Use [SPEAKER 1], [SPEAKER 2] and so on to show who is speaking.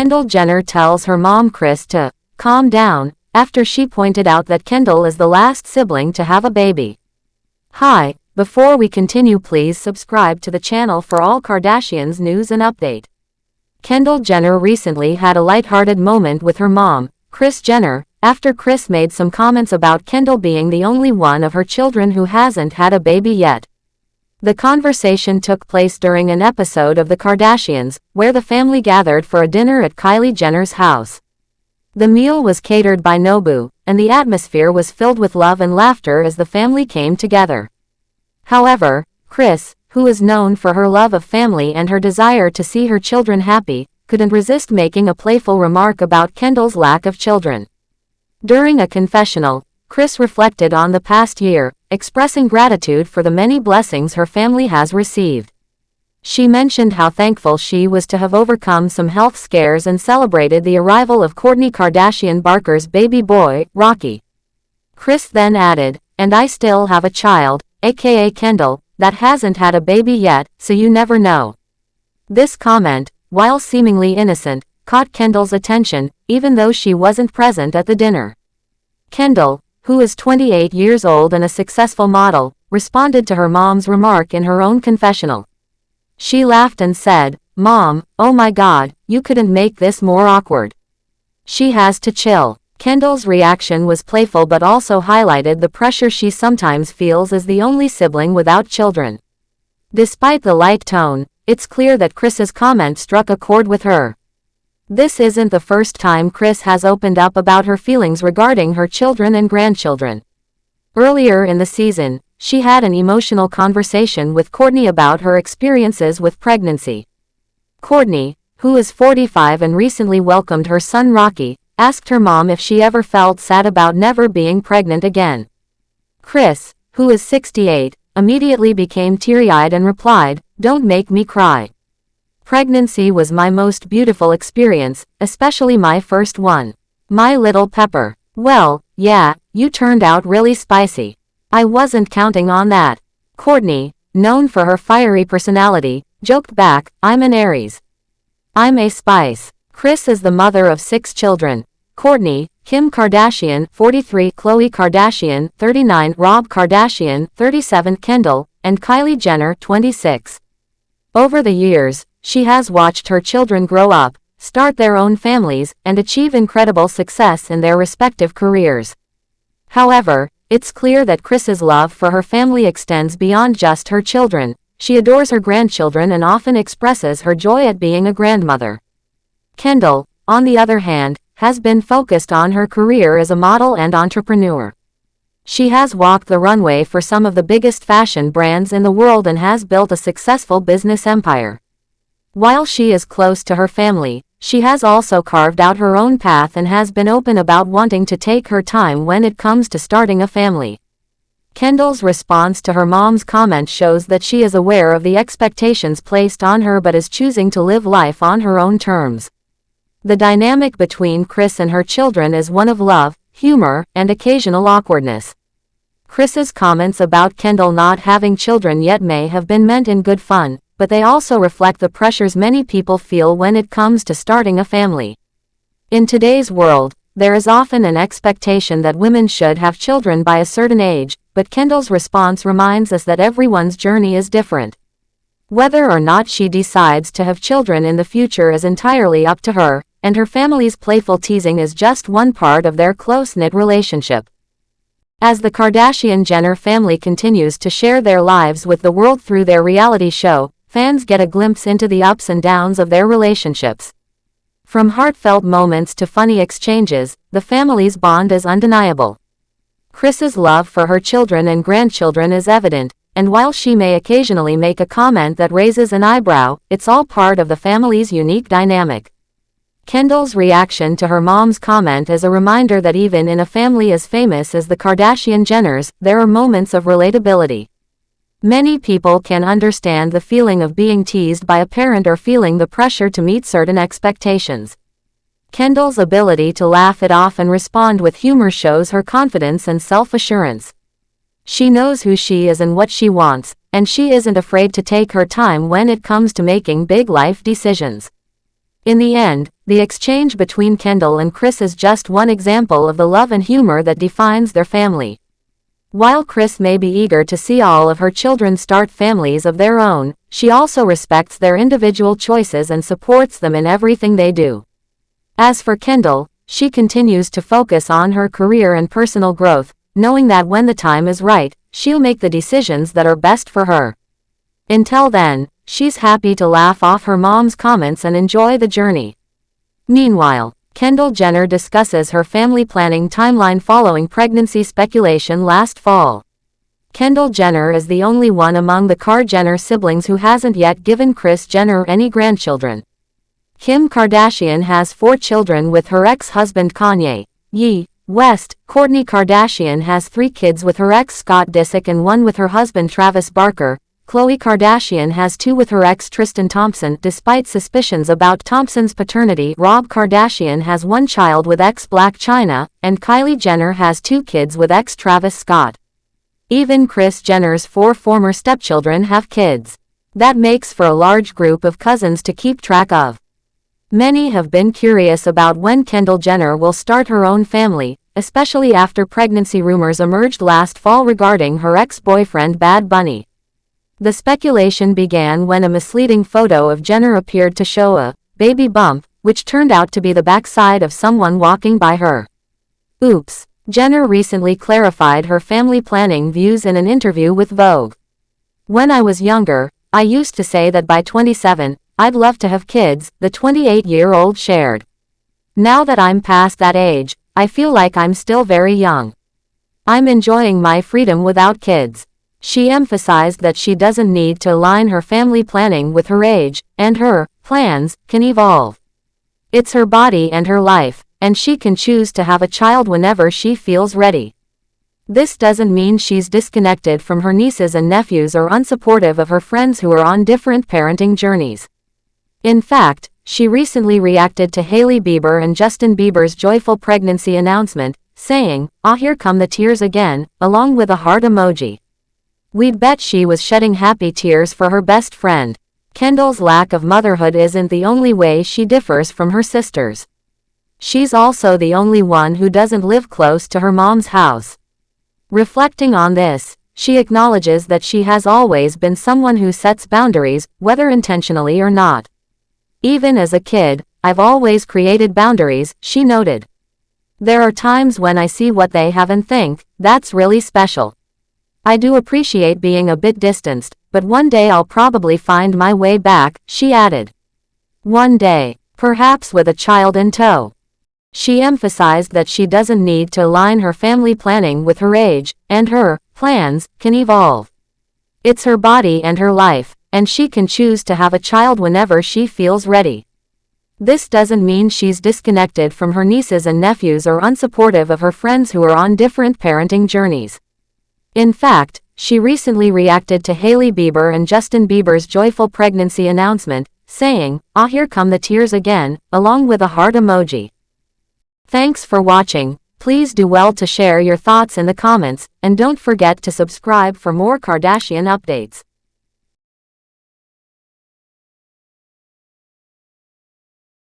[SPEAKER 1] Kendall Jenner tells her mom Kris to calm down after she pointed out that Kendall is the last sibling to have a baby. Hi, before we continue, please subscribe to the channel for all Kardashians news and update. Kendall Jenner recently had a lighthearted moment with her mom, Kris Jenner, after Kris made some comments about Kendall being the only one of her children who hasn't had a baby yet. The conversation took place during an episode of The Kardashians, where the family gathered for a dinner at Kylie Jenner's house. The meal was catered by Nobu, and the atmosphere was filled with love and laughter as the family came together. However, Kris, who is known for her love of family and her desire to see her children happy, couldn't resist making a playful remark about Kendall's lack of children. During a confessional, Kris reflected on the past year, expressing gratitude for the many blessings her family has received. She mentioned how thankful she was to have overcome some health scares and celebrated the arrival of Kourtney Kardashian Barker's baby boy, Rocky. Kris then added, "And I still have a child, aka Kendall, that hasn't had a baby yet, so you never know." This comment, while seemingly innocent, caught Kendall's attention, even though she wasn't present at the dinner. Kendall, who is 28 years old and a successful model, responded to her mom's remark in her own confessional. She laughed and said, "Mom, oh my God, you couldn't make this more awkward. She has to chill." Kendall's reaction was playful but also highlighted the pressure she sometimes feels as the only sibling without children. Despite the light tone, it's clear that Kris's comment struck a chord with her. This isn't the first time Kris has opened up about her feelings regarding her children and grandchildren. Earlier in the season, she had an emotional conversation with Kourtney about her experiences with pregnancy. Kourtney, who is 45 and recently welcomed her son Rocky, asked her mom if she ever felt sad about never being pregnant again. Kris, who is 68, immediately became teary-eyed and replied, "Don't make me cry. Pregnancy was my most beautiful experience, especially my first one. My little pepper. Well, yeah, you turned out really spicy. I wasn't counting on that." Kourtney, known for her fiery personality, joked back, "I'm an Aries. I'm a spice." Kris is the mother of 6 children. Kourtney, Kim Kardashian, 43, Khloe Kardashian, 39, Rob Kardashian, 37, Kendall, and Kylie Jenner, 26. Over the years, she has watched her children grow up, start their own families, and achieve incredible success in their respective careers. However, it's clear that Kris's love for her family extends beyond just her children. She adores her grandchildren and often expresses her joy at being a grandmother. Kendall, on the other hand, has been focused on her career as a model and entrepreneur. She has walked the runway for some of the biggest fashion brands in the world and has built a successful business empire. While she is close to her family, she has also carved out her own path and has been open about wanting to take her time when it comes to starting a family. Kendall's response to her mom's comment shows that she is aware of the expectations placed on her but is choosing to live life on her own terms. The dynamic between Kris and her children is one of love, humor, and occasional awkwardness. Kris's comments about Kendall not having children yet may have been meant in good fun, but they also reflect the pressures many people feel when it comes to starting a family. In today's world, there is often an expectation that women should have children by a certain age, but Kendall's response reminds us that everyone's journey is different. Whether or not she decides to have children in the future is entirely up to her, and her family's playful teasing is just one part of their close-knit relationship. As the Kardashian-Jenner family continues to share their lives with the world through their reality show, fans get a glimpse into the ups and downs of their relationships. From heartfelt moments to funny exchanges, the family's bond is undeniable. Kris's love for her children and grandchildren is evident, and while she may occasionally make a comment that raises an eyebrow, it's all part of the family's unique dynamic. Kendall's reaction to her mom's comment is a reminder that even in a family as famous as the Kardashian-Jenners, there are moments of relatability. Many people can understand the feeling of being teased by a parent or feeling the pressure to meet certain expectations. Kendall's ability to laugh it off and respond with humor shows her confidence and self-assurance. She knows who she is and what she wants, and she isn't afraid to take her time when it comes to making big life decisions. In the end, The exchange between Kendall and Kris is just one example of the love and humor that defines their family. While Kris may be eager to see all of her children start families of their own, she also respects their individual choices and supports them in everything they do. As for Kendall, she continues to focus on her career and personal growth, knowing that when the time is right, she'll make the decisions that are best for her. Until then, she's happy to laugh off her mom's comments and enjoy the journey. Meanwhile, Kendall Jenner discusses her family planning timeline following pregnancy speculation last fall. Kendall Jenner is the only one among the Kardashian Jenner siblings who hasn't yet given Kris Jenner any grandchildren. Kim Kardashian has 4 children with her ex-husband Kanye West. Kourtney Kardashian has 3 kids with her ex Scott Disick and 1 with her husband Travis Barker. Khloe Kardashian has 2 with her ex Tristan Thompson. Despite suspicions about Thompson's paternity, Rob Kardashian has 1 child with ex Blac Chyna, and Kylie Jenner has 2 kids with ex Travis Scott. Even Kris Jenner's 4 former stepchildren have kids. That makes for a large group of cousins to keep track of. Many have been curious about when Kendall Jenner will start her own family, especially after pregnancy rumors emerged last fall regarding her ex-boyfriend Bad Bunny. The speculation began when a misleading photo of Jenner appeared to show a baby bump, which turned out to be the backside of someone walking by her. Oops. Jenner recently clarified her family planning views in an interview with Vogue. "When I was younger, I used to say that by 27, I'd love to have kids," the 28-year-old shared. "Now that I'm past that age, I feel like I'm still very young. I'm enjoying my freedom without kids." She emphasized that she doesn't need to align her family planning with her age, and her plans can evolve. It's her body and her life, and she can choose to have a child whenever she feels ready. This doesn't mean she's disconnected from her nieces and nephews or unsupportive of her friends who are on different parenting journeys. In fact, she recently reacted to Hailey Bieber and Justin Bieber's joyful pregnancy announcement, saying, "Ah, here come the tears again," along with a heart emoji. We'd bet she was shedding happy tears for her best friend. Kendall's lack of motherhood isn't the only way she differs from her sisters. She's also the only one who doesn't live close to her mom's house. Reflecting on this, she acknowledges that she has always been someone who sets boundaries, whether intentionally or not. "Even as a kid, I've always created boundaries," she noted. "There are times when I see what they have and think, that's really special. I do appreciate being a bit distanced, but one day I'll probably find my way back," she added. One day, perhaps with a child in tow. She emphasized that she doesn't need to align her family planning with her age, and her plans can evolve. It's her body and her life, and she can choose to have a child whenever she feels ready. This doesn't mean she's disconnected from her nieces and nephews or unsupportive of her friends who are on different parenting journeys. In fact, she recently reacted to Hailey Bieber and Justin Bieber's joyful pregnancy announcement, saying, "Ah, here come the tears again," along with a heart emoji. Thanks for watching. Please do well to share your thoughts in the comments, and don't forget to subscribe for more Kardashian updates.